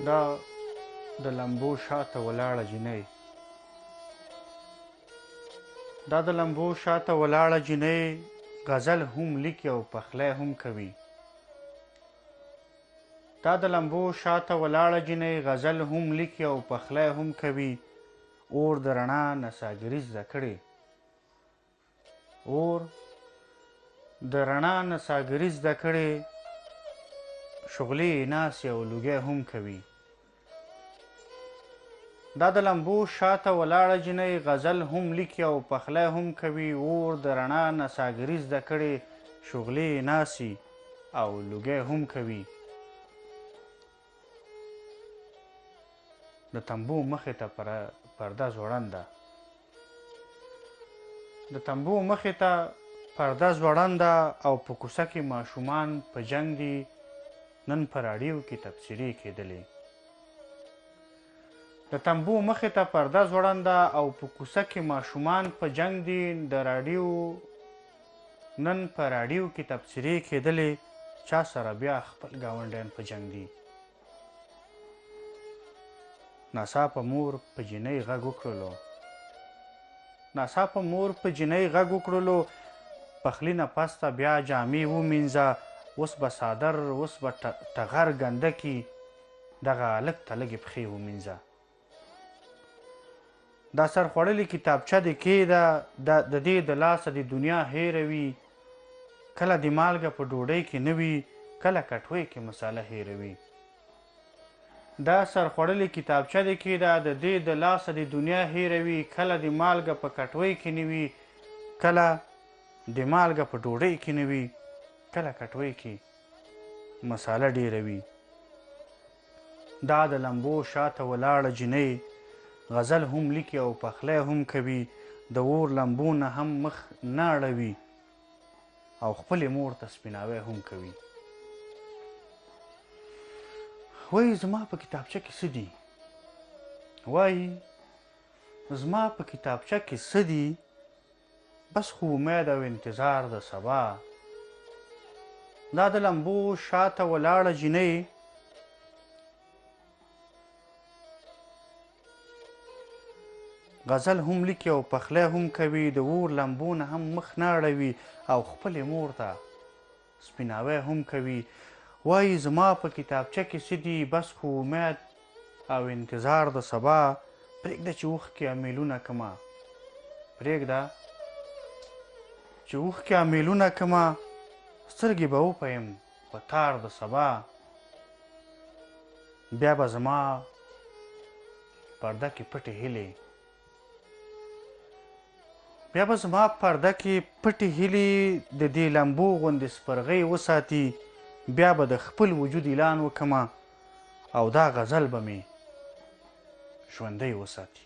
دا د لمبو شاته ولاړه جینۍ دا د لمبو شاته ولاړه جینۍ غزل هم لیکي او پخلی هم کوي دا د لمبو شاته ولاړه جینۍ غزل هم لیکي او پخلی هم کوي اور د رڼا نڅاګري زده کړې اور د رڼا نڅاګري زده کړې شغلې ناستې او لوګی هم کوي دا د لمبو شاته ولاړه جینۍ غزل هم لیکي او پخلی هم کوي اور د رڼا نڅاګري زده کړې شغلې ناستې او لوګی هم کوي د تنبو مخې ته پرده ځوړنده د تنبو مخې ته پرده ځوړنده او په کوڅه کې ماشومان په جنګ دي نن په راډیو کې تبصرې کېدلې د تنبو مخې ته پرده ځوړنده او په کوڅه کې ماشومان په جنګ دي نن په راډیو کې تبصرې کېدلې چا سره بیا خپل ګاونډیان په جنګ دي ناڅاپه مور په جینۍ غږ وکړلو پخلي نه پسته بیا جامې ومینځه اوس به څادر اوس به ټغر ګنده کي دغه هلک ته لږې پښې ومینځه دا سرخوړلې کتابچه دې کېږده د دې د لاسه د دنیا هېروي کله د مالګه په ډوډۍ کې نه وي کله کټوۍ کې مساله هېروي دا سرخوړلې کتابچه دې کېږده د دې د لاسه د دنیا هېروي کله د مالګه په کټوۍ کې نه وي کله د مالګه په ډوډۍ کې نه وي کله کټوۍ کې مساله ډېروي دا د لمبو شاته ولاړه جینۍ غزل هم لیکي او پخلی هم کوي د اور لمبو نه هم مخ نه اړوي او خپلې مور ته سپیناوی هم کوي وایي زما په کتابچه کې څه دي بس خو امید او انتظار د سبا دا د لمبو شاته ولاړه جینۍ غزل هم لیکي او پخلی هم کوي د اور لمبو نه هم مخ نه اړوي او خپلې مور ته سپیناوی هم کوي وایي زما په کتابچه کې څه دي بس خو امید او انتظار د سبا پرېږده چې اوښکې امیلونه کمه سترګې به وپیم په تار د سبا بیا به زما پرده کې پټې هیلې د دې لمبو غوندې سپرغۍ وساتي بیا به د خپل وجود اعلان وکمه او دا غزل به مې ژوندی وساتي